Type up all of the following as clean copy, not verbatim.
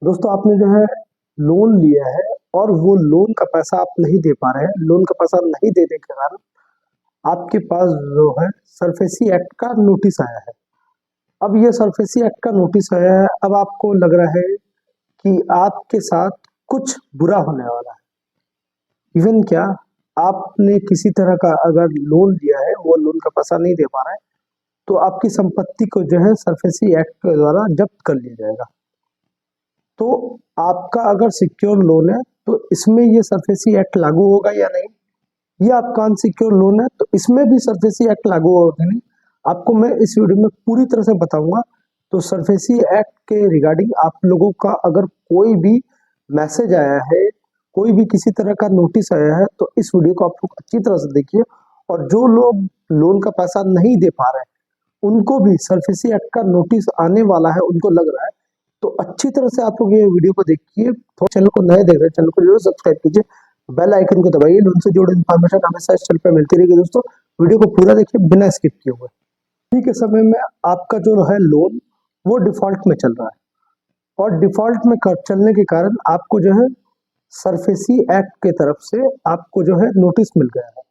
दोस्तों आपने जो है लोन लिया है और वो लोन का पैसा आप नहीं दे पा रहे हैं। लोन का पैसा नहीं देने के कारण आपके पास जो है सरफेसी एक्ट का नोटिस आया है। अब ये सरफेसी एक्ट का नोटिस आया है, अब आपको लग रहा है कि आपके साथ कुछ बुरा होने वाला है। इवन क्या, आपने किसी तरह का अगर लोन लिया है, वो लोन का पैसा नहीं दे पा रहा है, तो आपकी संपत्ति को जो है सरफेसी एक्ट के द्वारा जब्त कर लिया जाएगा। तो आपका अगर सिक्योर लोन है तो इसमें ये सरफेसी एक्ट लागू होगा या नहीं, ये आपका अनसिक्योर लोन है तो इसमें भी सरफेसी एक्ट लागू होगा नहीं, आपको मैं इस वीडियो में पूरी तरह से बताऊंगा। तो सरफेसी एक्ट के रिगार्डिंग आप लोगों का अगर कोई भी मैसेज आया है, कोई भी किसी तरह का नोटिस आया है, तो इस वीडियो को आप लोग अच्छी तरह से देखिए। और जो लोग लोन का पैसा नहीं दे पा रहे हैं उनको भी सरफेसी एक्ट का नोटिस आने वाला है, उनको लग रहा है, तो अच्छी तरह से आप लोग ये वीडियो को देखिए। थोड़ा चैनल को नए देख रहे हैं, चैनल को जरूर सब्सक्राइब कीजिए, बेल आइकन को दबाइए। लोन से जुड़े इन्फॉर्मेशन हमेशा इस चैनल पर मिलती रहेगी। दोस्तों वीडियो को पूरा देखिए बिना स्किप किए हुए। अभी के समय में आपका जो है लोन वो डिफॉल्ट में चल रहा है, और डिफॉल्ट में चलने के कारण आपको जो है सरफेसी एक्ट के तरफ से आपको जो है नोटिस मिल गया है।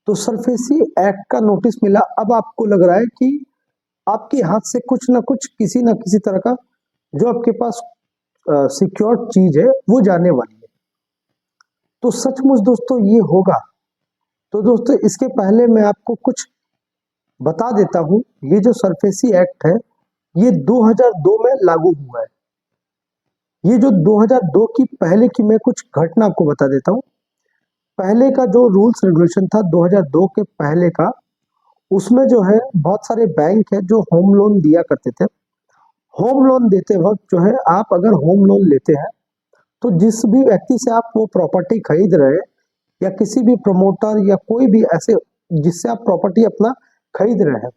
तो सरफेसी एक्ट का नोटिस मिला, अब आपको लग रहा है कि आपके हाथ से कुछ ना कुछ किसी ना किसी तरह का जो आपके पास सिक्योर चीज है वो जाने वाली है। तो सचमुच दोस्तों ये होगा? तो दोस्तों इसके पहले मैं आपको कुछ बता देता हूं। ये जो सरफेसी एक्ट है ये 2002 में लागू हुआ है। ये जो 2002 की पहले की मैं कुछ घटना आपको बता देता हूं। पहले का जो रूल्स रेगुलेशन था 2002 के पहले का, उसमें जो है बहुत सारे बैंक है जो होम लोन दिया करते थे। होम लोन देते वक्त जो है, आप अगर होम लोन लेते हैं तो जिस भी व्यक्ति से आप वो प्रॉपर्टी खरीद रहे हैं, या किसी भी प्रमोटर या कोई भी ऐसे जिससे आप प्रॉपर्टी अपना खरीद रहे हैं,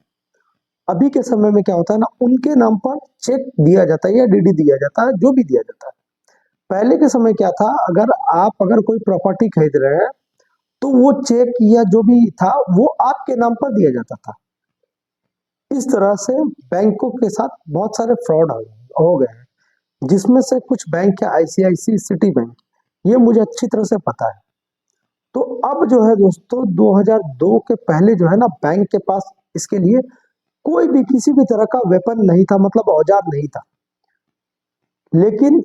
अभी के समय में क्या होता है ना, उनके नाम पर चेक दिया जाता है या डीडी दिया जाता है, जो भी दिया जाता है। पहले के समय क्या था, अगर कोई प्रॉपर्टी खरीद रहे हैं तो वो चेक या जो भी था वो आपके नाम पर दिया जाता था। इस तरह से बैंकों के साथ बहुत सारे फ्रॉड हो गए हैं, जिसमें से कुछ बैंक है आईसीआईसी, सिटी बैंक, ये मुझे अच्छी तरह से पता है। तो अब जो है दोस्तों 2002 के पहले जो है ना, बैंक के पास इसके लिए कोई भी किसी भी तरह का वेपन नहीं था, मतलब औजार नहीं था। लेकिन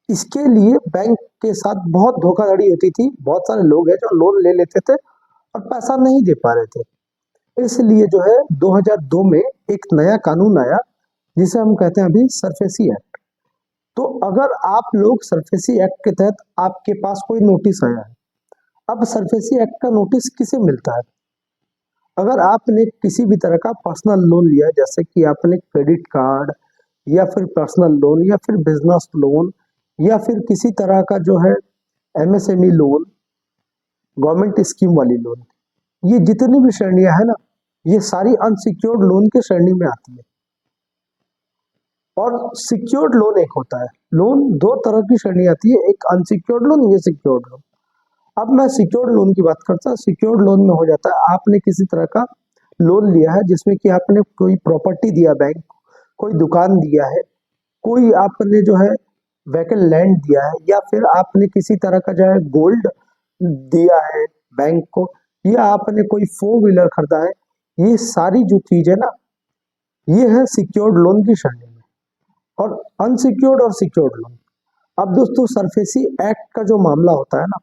इसके लिए बैंक के साथ बहुत धोखाधड़ी होती थी। बहुत सारे लोग हैं जो लोन ले लेते थे और पैसा नहीं दे पा रहे थे। इसलिए जो है 2002 में एक नया कानून आया जिसे हम कहते हैं अभी सरफेसी एक्ट। तो अगर आप लोग सरफेसी एक्ट के तहत आपके पास कोई नोटिस आया है, अब सरफेसी एक्ट का नोटिस किसे मिलता है? अगर आपने किसी भी तरह का पर्सनल लोन लिया है, जैसे कि आपने क्रेडिट कार्ड या फिर पर्सनल लोन या फिर बिजनेस लोन या फिर किसी तरह का जो है एमएसएमई लोन, गवर्नमेंट स्कीम वाली लोन, ये जितनी भी श्रेणियां है ना, ये सारी अनसिक्योर्ड लोन की श्रेणी में आती है। और सिक्योर्ड लोन एक होता है। लोन दो तरह की श्रेणी आती है, एक अनसिक्योर्ड लोन, ये सिक्योर्ड लोन। अब मैं सिक्योर्ड लोन की बात करता हूँ। सिक्योर्ड लोन में हो जाता है, आपने किसी तरह का लोन लिया है जिसमें कि आपने कोई प्रॉपर्टी दिया बैंक, कोई दुकान दिया है, कोई आपने जो है वैकेंट लैंड दिया है, या फिर आपने किसी तरह का जो है गोल्ड दिया है बैंक को, या आपने कोई फोर व्हीलर खरीदा है। ये सारी जो चीज है ना, ये है सिक्योर्ड लोन की श्रेणी में। और अनसिक्योर्ड और सिक्योर्ड लोन, अब दोस्तों सरफेसी एक्ट का जो मामला होता है ना,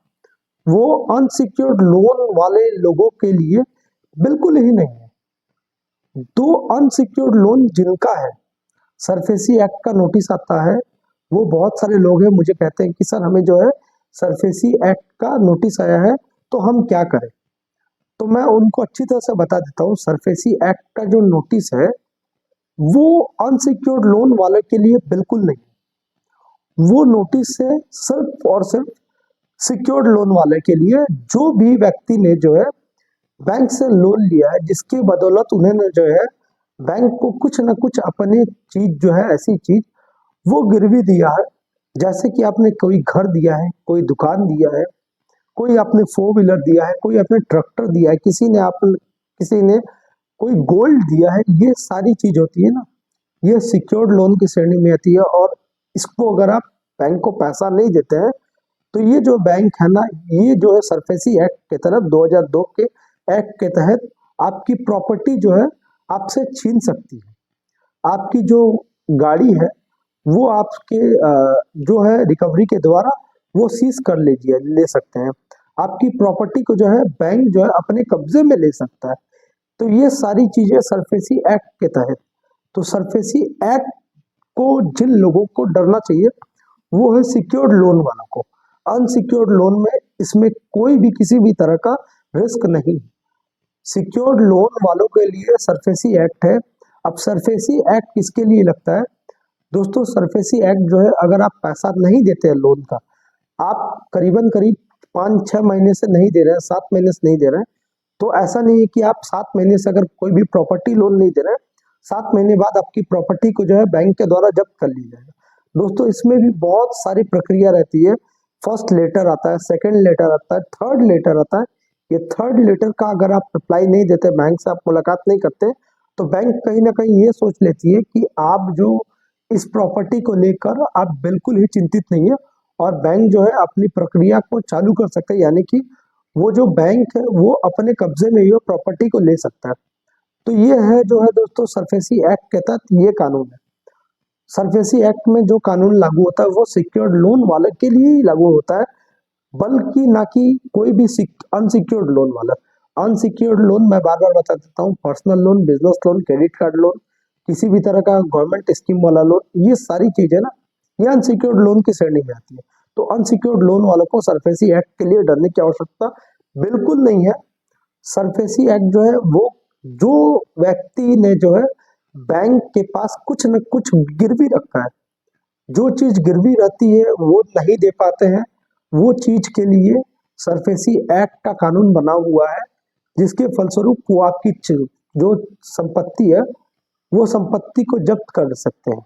वो अनसिक्योर्ड लोन वाले लोगों के लिए बिल्कुल ही नहीं है। तो अनसिक्योर्ड लोन जिनका है, सरफेसी एक्ट का नोटिस आता है, वो बहुत सारे लोग हैं मुझे कहते हैं कि सर हमें जो है सरफेसी एक्ट का नोटिस आया है, तो हम क्या करें? तो मैं उनको अच्छी तरह से बता देता हूँ, सरफेसी एक्ट का जो नोटिस है वो अनसिक्योर्ड लोन वाले के लिए बिल्कुल नहीं। वो नोटिस है सिर्फ और सिर्फ सिक्योर्ड लोन वाले के लिए, जो भी व्यक्ति ने जो है बैंक से लोन लिया है, जिसकी बदौलत उन्होंने जो है बैंक को कुछ ना कुछ अपनी चीज जो है, ऐसी चीज वो गिरवी दिया है। जैसे कि आपने कोई घर दिया है, कोई दुकान दिया है, कोई आपने फोर व्हीलर दिया है, कोई आपने ट्रैक्टर दिया है, किसी ने कोई गोल्ड दिया है, ये सारी चीज होती है ना, ये सिक्योर्ड लोन की श्रेणी में आती है। और इसको अगर आप बैंक को पैसा नहीं देते हैं, तो ये जो बैंक है ना, ये जो है सरफेसी एक्ट के तहत 2002 के एक्ट के तहत आपकी प्रॉपर्टी जो है आपसे छीन सकती है। आपकी जो गाड़ी है वो आपके जो है रिकवरी के द्वारा वो सीज कर ले सकते हैं। आपकी प्रॉपर्टी को जो है बैंक जो है अपने कब्जे में ले सकता है। तो ये सारी चीजें सरफेसी एक्ट के तहत। तो सरफेसी एक्ट को जिन लोगों को डरना चाहिए वो है सिक्योर्ड लोन वालों को। अनसिक्योर्ड लोन में इसमें कोई भी किसी भी तरह का रिस्क नहीं। सिक्योर्ड लोन वालों के लिए सरफेसी एक्ट है। अब सरफेसी एक्ट किसके लिए लगता है दोस्तों? सरफेसी एक्ट जो है, अगर आप पैसा नहीं देते हैं लोन का, आप करीबन करीब 5-6 महीने से नहीं दे रहे हैं, 7 महीने से नहीं दे रहे हैं, तो ऐसा नहीं है कि आप 7 महीने से अगर कोई भी प्रॉपर्टी लोन नहीं दे रहे हैं, 7 महीने बाद आपकी प्रॉपर्टी को जो है बैंक के द्वारा जब्त कर ली जाएगा। दोस्तों इसमें भी बहुत सारी प्रक्रिया रहती है। फर्स्ट लेटर आता है, सेकंड लेटर आता है, थर्ड लेटर आता है। ये थर्ड लेटर का अगर आप रिप्लाई नहीं देते, बैंक से आप मुलाकात नहीं करते, तो बैंक कहीं ना कहीं ये सोच लेती है कि आप जो इस प्रॉपर्टी को लेकर आप बिल्कुल ही चिंतित नहीं है, और बैंक जो है अपनी प्रक्रिया को चालू कर सकता है, यानी कि वो जो बैंक है वो अपने कब्जे में ये प्रॉपर्टी को ले सकता है। तो ये है जो है दोस्तों सरफेसी एक्ट के तहत ये कानून है। सरफेसी एक्ट में जो कानून लागू होता है वो सिक्योर्ड लोन वाले के लिए ही लागू होता है, बल्कि ना कि कोई भी अनसिक्योर्ड लोन वाला। अनसिक्योर्ड लोन मैं बार बार बता देता हूँ, personal loan, business loan, credit card loan, किसी भी तरह का गवर्नमेंट स्कीम वाला लोन, ये सारी चीजें ना ये अनसिक्योर्ड लोन की श्रेणी में आती है। तो अनसिक्योर्ड लोन वालों को सरफेसी एक्ट के लिए डरने की आवश्यकता बिल्कुल नहीं है। सरफेसी एक्ट जो है वो जो व्यक्ति ने जो है बैंक के पास कुछ न कुछ गिरवी रखा है, जो चीज गिरवी रहती है वो नहीं दे पाते हैं, वो चीज के लिए सरफेसी एक्ट का कानून बना हुआ है, जिसके फलस्वरूप वो आपकी जो संपत्ति है वो संपत्ति को जब्त कर सकते हैं।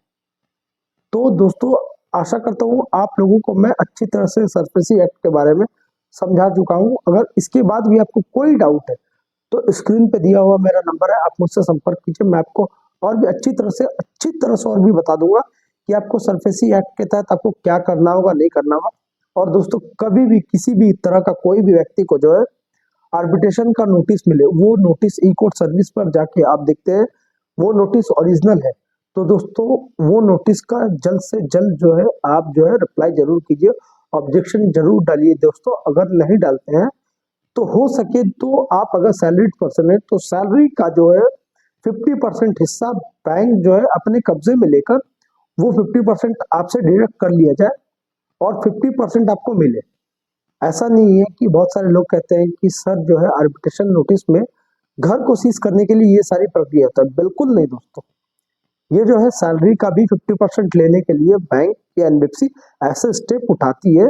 तो दोस्तों आशा करता हूँ आप लोगों को मैं अच्छी तरह से सरफेसी एक्ट के बारे में समझा चुका हूँ। अगर इसके बाद भी आपको कोई डाउट है तो स्क्रीन पे दिया हुआ मेरा नंबर है, आप मुझसे संपर्क कीजिए। मैं आपको और भी अच्छी तरह से और भी बता दूंगा कि आपको सरफेसी एक्ट के तहत आपको क्या करना होगा, नहीं करना होगा। और दोस्तों कभी भी किसी भी तरह का कोई भी व्यक्ति को जो है आर्बिट्रेशन का नोटिस मिले, वो नोटिस ई कोर्ट सर्विस पर जाके आप देखते हैं वो नोटिस ओरिजिनल है, तो दोस्तों वो नोटिस का जल्द से जल्द जो है आप जो है रिप्लाई जरूर कीजिए, ऑब्जेक्शन जरूर डालिए। दोस्तों अगर नहीं डालते हैं तो हो सके तो आप अगर सैलरीड पर्सन है तो सैलरी का जो है 50% हिस्सा बैंक जो है अपने कब्जे में लेकर वो 50% आपसे डिडक्ट कर लिया जाए और 50% आपको मिले। ऐसा नहीं है कि बहुत सारे लोग कहते हैं कि सर जो है आर्बिट्रेशन नोटिस में घर को सीज करने के लिए ये सारी प्रक्रिया होता है। बिल्कुल नहीं दोस्तों, ये जो है सैलरी का भी 50% लेने के लिए बैंक या एनबीएफसी ऐसे स्टेप उठाती है।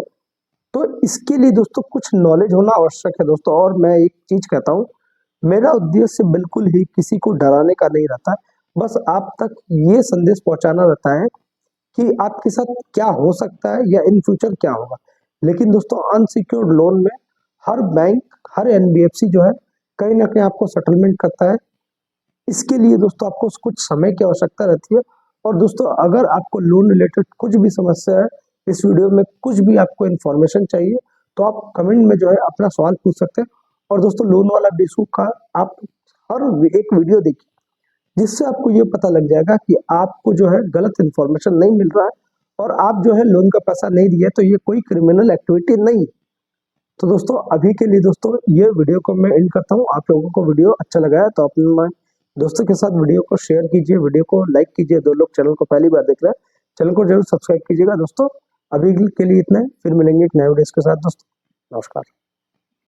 तो इसके लिए दोस्तों कुछ नॉलेज होना आवश्यक है दोस्तों। और मैं एक चीज कहता हूँ, मेरा उद्देश्य बिल्कुल ही किसी को डराने का नहीं रहता, बस आप तक ये संदेश पहुंचाना रहता है कि आपके साथ क्या हो सकता है या इन फ्यूचर क्या होगा। लेकिन दोस्तों अनसिक्योर्ड लोन में हर बैंक, हर एनबीएफसी जो है कहीं ना कहीं आपको सेटलमेंट करता है। इसके लिए दोस्तों आपको कुछ समय की आवश्यकता रहती है। और दोस्तों अगर आपको लोन रिलेटेड कुछ भी समस्या है, इस वीडियो में कुछ भी आपको इन्फॉर्मेशन चाहिए, तो आप कमेंट में जो है अपना सवाल पूछ सकते हैं। और दोस्तों लोन वाला डिशू का आप हर एक वीडियो देखिए, जिससे आपको ये पता लग जाएगा कि आपको जो है गलत इन्फॉर्मेशन नहीं मिल रहा है और आप जो है लोन का पैसा नहीं दिया तो ये कोई क्रिमिनल एक्टिविटी नहीं। तो दोस्तों अभी के लिए दोस्तों ये वीडियो को मैं एंड करता हूँ। आप लोगों को वीडियो अच्छा लगा है तो अपने दोस्तों के साथ वीडियो को शेयर कीजिए, वीडियो को लाइक कीजिए। जो लोग चैनल को पहली बार देख रहे हैं चैनल को जरूर सब्सक्राइब कीजिएगा। दोस्तों अभी के लिए इतना है, फिर मिलेंगे एक नए वीडियो के साथ दोस्तों। नमस्कार।